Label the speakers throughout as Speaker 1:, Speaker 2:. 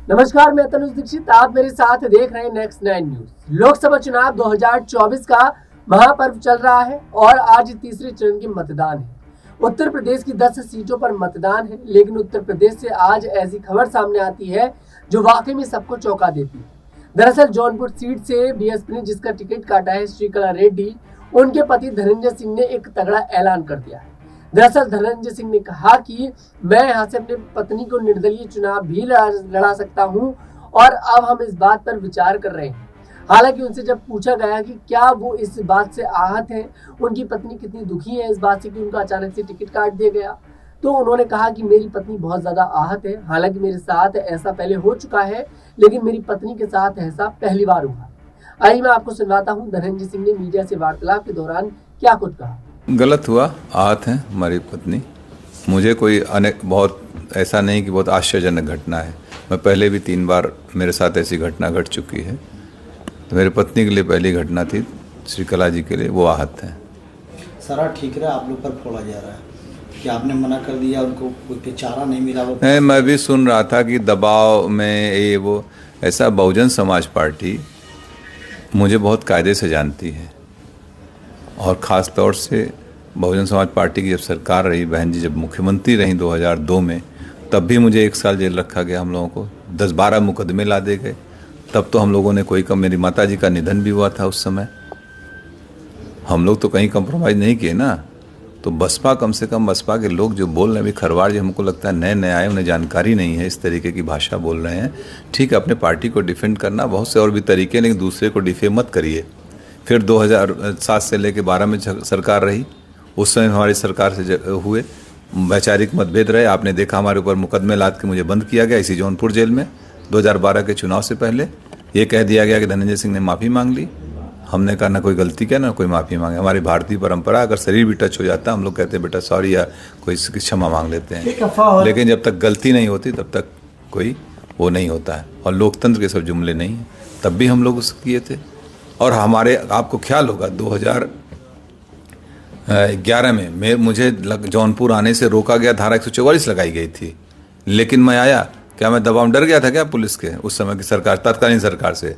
Speaker 1: नमस्कार, मैं तनुज दीक्षित। आप मेरे साथ देख रहे हैं नेक्स्ट 9 न्यूज। लोकसभा चुनाव 2024 का महापर्व चल रहा है और आज तीसरे चरण की मतदान है। उत्तर प्रदेश की 10 सीटों पर मतदान है, लेकिन उत्तर प्रदेश से आज ऐसी खबर सामने आती है जो वाकई में सबको चौंका देती है। दरअसल जौनपुर सीट से बीएसपी ने जिसका टिकट काटा है, श्रीकला रेड्डी, उनके पति धनंजय सिंह ने एक तगड़ा ऐलान कर दिया है। दरअसल धनंजय सिंह ने कहा कि मैं यहाँ से अपनी पत्नी को निर्दलीय चुनाव भी लड़ा सकता हूँ और अब हम इस बात पर विचार कर रहे हैं। हालांकि उनसे जब पूछा गया कि क्या वो इस बात से आहत हैं, उनकी पत्नी कितनी दुखी है इस बात से कि उनका अचानक से टिकट काट दिया गया, तो उन्होंने कहा कि मेरी पत्नी बहुत ज्यादा आहत है। हालांकि मेरे साथ ऐसा पहले हो चुका है, लेकिन मेरी पत्नी के साथ ऐसा पहली बार हुआ। आइए मैं आपको सुनवाता हूँ धनंजय सिंह ने मीडिया से वार्तालाप के दौरान क्या कुछ कहा।
Speaker 2: गलत हुआ, आहत हैं हमारी पत्नी। मुझे कोई बहुत ऐसा नहीं कि बहुत आश्चर्यजनक घटना है। मैं पहले भी 3 बार मेरे साथ ऐसी घटना घट चुकी है। तो मेरी पत्नी के लिए पहली घटना थी, श्रीकला जी के लिए वो आहत हैं।
Speaker 3: सारा ठीक रहा, आप लोग पर फोड़ा जा रहा है कि आपने मना कर दिया, उनको कोई चारा नहीं मिला।
Speaker 2: मैं भी सुन रहा था कि दबाव में ये वो ऐसा। बहुजन समाज पार्टी मुझे बहुत कायदे से जानती है और ख़ास तौर से बहुजन समाज पार्टी की जब सरकार रही, बहन जी जब मुख्यमंत्री रहीं 2002 में, तब भी मुझे 1 साल जेल रखा गया। हम लोगों को 10-12 मुकदमे ला दे गए। तब तो हम लोगों ने कोई कम, मेरी माता जी का निधन भी हुआ था उस समय। हम लोग तो कहीं कंप्रोमाइज़ नहीं किए ना। तो बसपा, कम से कम बसपा के लोग जो बोल रहे हैं, अभी खरवाड़ जी हमको लगता है नए नए आए, उन्हें जानकारी नहीं है, इस तरीके की भाषा बोल रहे हैं। ठीक है, अपने पार्टी को डिफेंड करना बहुत से और भी तरीके, लेकिन दूसरे को डिफेम मत करिए। फिर 2007 से लेकर 12 में सरकार रही, उस समय हमारी सरकार से हुए वैचारिक मतभेद रहे। आपने देखा हमारे ऊपर मुकदमे लाद के मुझे बंद किया गया इसी जौनपुर जेल में 2012 के चुनाव से पहले। ये कह दिया गया कि धनंजय सिंह ने माफ़ी मांग ली। हमने कहा ना कोई गलती किया ना कोई माफ़ी मांगे। हमारी भारतीय परंपरा, अगर शरीर भी टच हो जाता है हम लोग कहते हैं बेटा सॉरी, या कोई क्षमा मांग लेते हैं। लेकिन जब तक गलती नहीं होती तब तक कोई वो नहीं होता है। और लोकतंत्र के सब जुमले नहीं हैं। तब भी हम लोग उसको किए थे। और हमारे, आपको ख्याल होगा 2011 में मुझे जौनपुर आने से रोका गया, धारा 144 लगाई गई थी। लेकिन मैं आया, क्या मैं दबाव डर गया था क्या पुलिस के उस समय की सरकार, तत्कालीन सरकार से?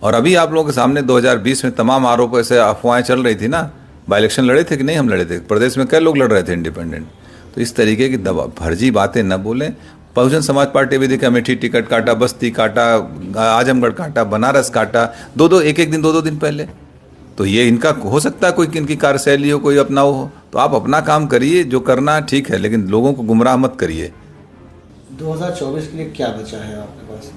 Speaker 2: और अभी आप लोगों के सामने 2020 में तमाम आरोप, ऐसे अफवाहें चल रही थी ना। बाई इलेक्शन लड़े थे कि नहीं? हम लड़े थे। प्रदेश में कई लोग लड़ रहे थे इंडिपेंडेंट। तो इस तरीके की फर्जी बातें न बोलें। बहुजन समाज पार्टी भी देखा, अमेठी टिकट काटा, बस्ती काटा, आजमगढ़ काटा, बनारस काटा, एक दिन 2 दिन पहले। तो ये इनका हो सकता है कोई इनकी कार्यशैली हो, कोई अपना हो। तो आप अपना काम करिए, जो करना ठीक है, लेकिन लोगों को गुमराह मत करिए।
Speaker 3: 2024 के लिए क्या बचा है आपके पास?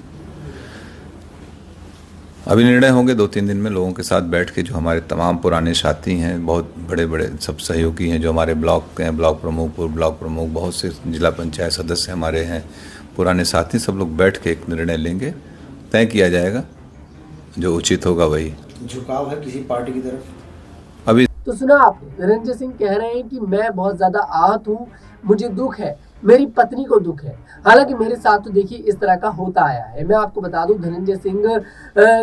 Speaker 2: अभी निर्णय होंगे 2-3 दिन में लोगों के साथ बैठ के। जो हमारे तमाम पुराने साथी हैं, बहुत बड़े बड़े सब सहयोगी हैं, जो हमारे ब्लॉक के हैं, ब्लॉक प्रमुख, पूर्व ब्लॉक प्रमुख, बहुत से जिला पंचायत सदस्य हमारे हैं, पुराने साथी, सब लोग बैठ के एक निर्णय लेंगे। तय किया जाएगा, जो उचित होगा वही।
Speaker 3: झुकाव है किसी पार्टी की तरफ?
Speaker 2: अभी
Speaker 1: तो सुना आपने, धनंजय सिंह कह रहे हैं कि मैं बहुत ज्यादा आहत हूँ, मुझे दुख है, मेरी पत्नी को दुख है। हालांकि मेरे साथ तो देखिए इस तरह का होता आया है। मैं आपको बता दूं, धनंजय सिंह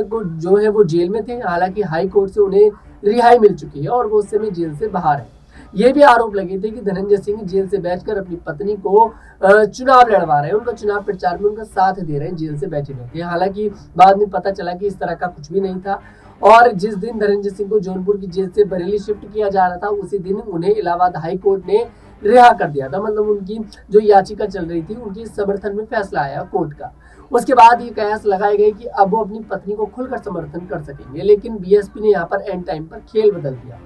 Speaker 1: को जो है वो जेल में थे। हालांकि हाई कोर्ट से उन्हें रिहाई मिल चुकी है और वो उस समय जेल से बाहर है। ये भी आरोप लगे थे कि धनंजय सिंह जेल से बैठकर अपनी पत्नी को चुनाव लड़वा रहे हैं, उनका चुनाव प्रचार में उनका साथ दे रहे हैं जेल से बैठे बैठे। हालांकि बाद में पता चला कि इस तरह का कुछ भी नहीं था। और जिस दिन धनंजय सिंह को जौनपुर की जेल से बरेली शिफ्ट किया जा रहा था, उसी दिन उन्हें इलाहाबाद हाई कोर्ट ने रिहा कर दिया था। मतलब उनकी जो याचिका चल रही थी, उनके समर्थन में फैसला आया कोर्ट का। उसके बाद ये कयास लगाए गए कि अब वो अपनी पत्नी को खुलकर समर्थन कर सकेंगे, लेकिन बीएसपी ने यहाँ पर एंड टाइम पर खेल बदल दिया।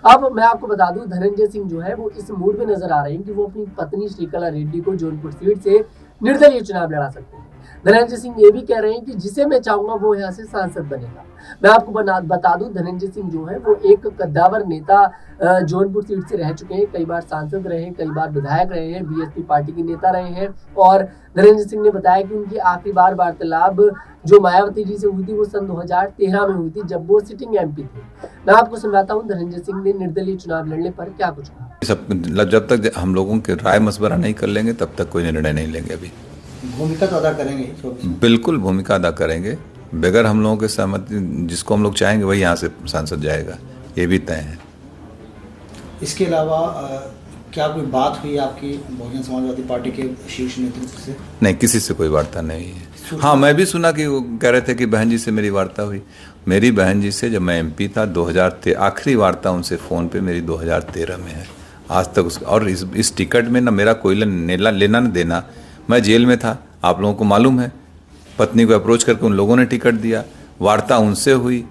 Speaker 1: अब मैं आपको बता दूं, धनंजय सिंह जो है वो इस मूड में नजर आ रहे हैं कि वो अपनी पत्नी श्रीकला रेड्डी को जौनपुर सीट से निर्दलीय चुनाव लड़ा सकते हैं। धनंजय सिंह ये भी कह रहे हैं कि जिसे मैं चाहूंगा वो यहाँ से सांसद बनेगा। मैं आपको बता दूं, धनंजय सिंह जो है वो एक कद्दावर नेता जौनपुर सीट से रह चुके हैं। कई बार सांसद रहे हैं, कई बार विधायक रहे हैं, बीएसपी पार्टी के नेता रहे हैं। और धनंजय सिंह ने बताया कि उनकी आखिरी बार वार्तालाप जो मायावती जी से हुई थी वो सन 2013 में हुई थी, जब वो सिटिंग एमपी थे। मैं आपको सुनाता हूँ धनंजय सिंह ने निर्दलीय चुनाव लड़ने पर क्या कुछ कहा।
Speaker 2: जब तक हम लोगों के राय मशवरा नहीं कर लेंगे तब तक कोई निर्णय नहीं लेंगे। अभी
Speaker 3: भूमिका तो अदा करेंगे,
Speaker 2: बिल्कुल भूमिका अदा करेंगे। बगैर हम लोगों के सहमति, जिसको हम लोग चाहेंगे वही यहाँ से सांसद जाएगा, ये भी तय है।
Speaker 3: इसके अलावा क्या कोई बात हुई आपकी बहुजन समाजवादी पार्टी के शीर्ष नेतृत्व से?
Speaker 2: नहीं, किसी से कोई वार्ता नहीं है। हाँ, मैं भी सुना कि वो कह रहे थे कि बहन जी से मेरी वार्ता हुई। मेरी बहन जी से जब मैं एमपी था 2013, आखिरी वार्ता उनसे फ़ोन पे मेरी 2013 में है। आज तक उस और इस टिकट में ना मेरा कोई लेना न देना। मैं जेल में था, आप लोगों को मालूम है। पत्नी को अप्रोच करके उन लोगों ने टिकट दिया, वार्ता उनसे हुई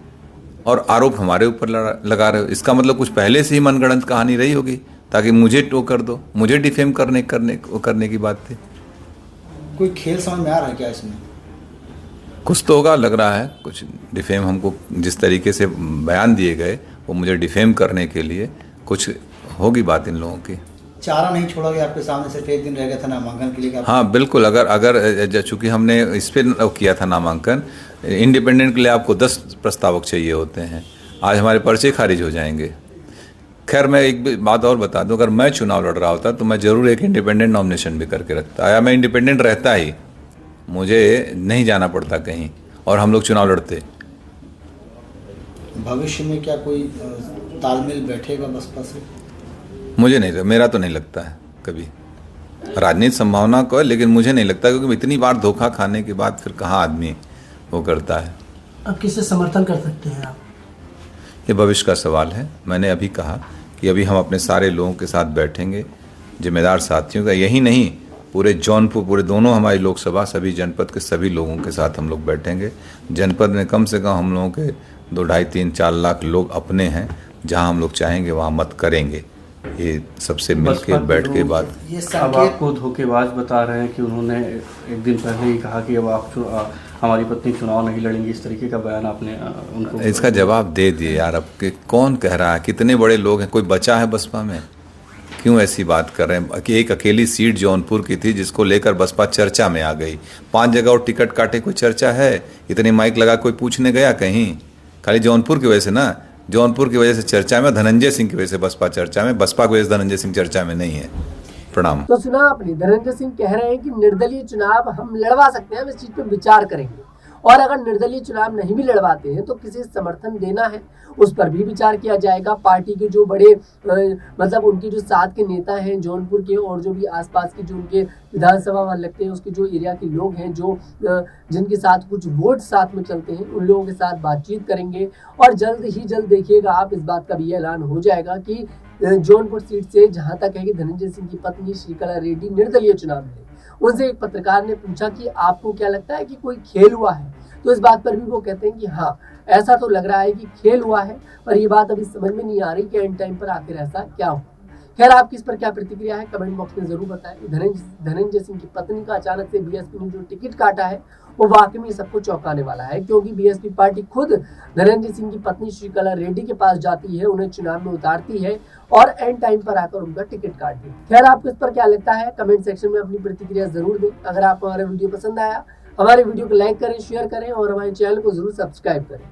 Speaker 2: और आरोप हमारे ऊपर लगा रहे हो। इसका मतलब कुछ पहले से ही मनगढ़ंत कहानी रही होगी ताकि मुझे टो कर दो, मुझे डिफेम करने की बात थी।
Speaker 3: कोई खेल समझ में आ रहा है क्या इसमें?
Speaker 2: कुछ तो होगा, लग रहा है कुछ डिफेम। हमको जिस तरीके से बयान दिए गए वो मुझे डिफेम करने के लिए कुछ होगी बात इन लोगों की।
Speaker 3: चारा नहीं छोड़ा गया आपके सामने, सिर्फ एक दिन रह गया था नामांकन के लिए?
Speaker 2: हाँ बिल्कुल, अगर चूंकि हमने इस पर किया था नामांकन, इंडिपेंडेंट के लिए आपको 10 प्रस्तावक चाहिए होते हैं। आज हमारे पर्चे खारिज हो जाएंगे। खैर, मैं एक बात और बता दूं, अगर मैं चुनाव लड़ रहा होता तो मैं जरूर एक इंडिपेंडेंट नॉमिनेशन भी करके रखता, या मैं इंडिपेंडेंट रहता ही, मुझे नहीं जाना पड़ता कहीं और हम लोग चुनाव लड़ते।
Speaker 3: भविष्य में क्या कोई तालमेल बैठेगा बसपा से?
Speaker 2: मुझे नहीं, मेरा तो नहीं लगता है कभी। राजनीति संभावना को है, लेकिन मुझे नहीं लगता, क्योंकि इतनी बार धोखा खाने के बाद फिर कहाँ आदमी वो करता है।
Speaker 4: अब किसे समर्थन कर सकते हैं आप?
Speaker 2: ये भविष्य का सवाल है। मैंने अभी कहा कि अभी हम अपने सारे लोगों के साथ बैठेंगे, जिम्मेदार साथियों का, यही नहीं पूरे जौनपुर, पूरे दोनों हमारी लोकसभा, सभी जनपद के सभी लोगों के साथ हम लोग बैठेंगे। जनपद में कम से कम हम लोगों के 2, 2.5, 3, 4 लाख लोग अपने हैं, जहां हम लोग चाहेंगे वहां मत करेंगे। ये सबसे मिलके बैठ के बात।
Speaker 3: ये
Speaker 5: अब आपको धोखेबाज बता रहे हैं कि उन्होंने एक दिन पहले ही कहा कि अब आप हमारी पत्नी चुनाव नहीं लड़ेंगी, इस तरीके का बयान आपने उनको?
Speaker 2: इसका जवाब दे दिए यार। अब कौन कह रहा है? कितने बड़े लोग हैं, कोई बचा है बसपा में? क्यों ऐसी बात कर रहे हैं कि एक अकेली सीट जौनपुर की थी जिसको लेकर बसपा चर्चा में आ गई। 5 जगह और टिकट काटे, कोई चर्चा है? इतने माइक लगा कोई पूछने गया कहीं? खाली जौनपुर की वजह से ना, जौनपुर की वजह से चर्चा में, धनंजय सिंह की वजह से बसपा चर्चा में, बसपा की वजह से धनंजय सिंह चर्चा में नहीं है। प्रणाम।
Speaker 1: तो सुना आपने, धनंजय सिंह कह रहे हैं कि निर्दलीय चुनाव हम लड़वा सकते हैं, हम इस चीज पे विचार करेंगे। और अगर निर्दलीय चुनाव नहीं भी लड़वाते हैं तो किसी समर्थन देना है, उस पर भी विचार किया जाएगा। पार्टी के जो बड़े मतलब उनके जो साथ के नेता हैं जौनपुर के, और जो भी आसपास की जो उनके विधानसभा वाले लगते हैं, उसके जो एरिया के लोग हैं, जो जिनके साथ कुछ वोट साथ में चलते हैं, उन लोगों के साथ बातचीत करेंगे। और जल्द ही जल्द देखिएगा आप, इस बात का भी ऐलान हो जाएगा कि जौनपुर सीट से जहां तक है कि धनंजय सिंह की पत्नी श्रीकला रेड्डी निर्दलीय चुनाव लड़े। उनसे एक पत्रकार ने पूछा कि आपको क्या लगता है कि कोई खेल हुआ है? तो इस बात पर भी वो कहते हैं कि हाँ, ऐसा तो लग रहा है कि खेल हुआ है, पर ये बात अभी समझ में नहीं आ रही कि एंड टाइम पर आखिर ऐसा क्या हुआ। खैर, आपकी इस पर क्या प्रतिक्रिया है कमेंट बॉक्स में जरूर बताएं। धनंजय सिंह की पत्नी का अचानक से बीएसपी ने जो टिकट काटा है वो वाकई में सबको चौंकाने वाला है, क्योंकि बीएसपी पार्टी खुद धनंजय सिंह की पत्नी श्रीकला रेड्डी के पास जाती है, उन्हें चुनाव में उतारती है और एंड टाइम पर आकर उनका टिकट काटती है। खैर, आपको इस पर क्या लगता है कमेंट सेक्शन में अपनी प्रतिक्रिया जरूर दें। अगर आपको हमारा वीडियो पसंद आया, हमारे वीडियो को लाइक करें, शेयर करें और हमारे चैनल को जरूर सब्सक्राइब करें।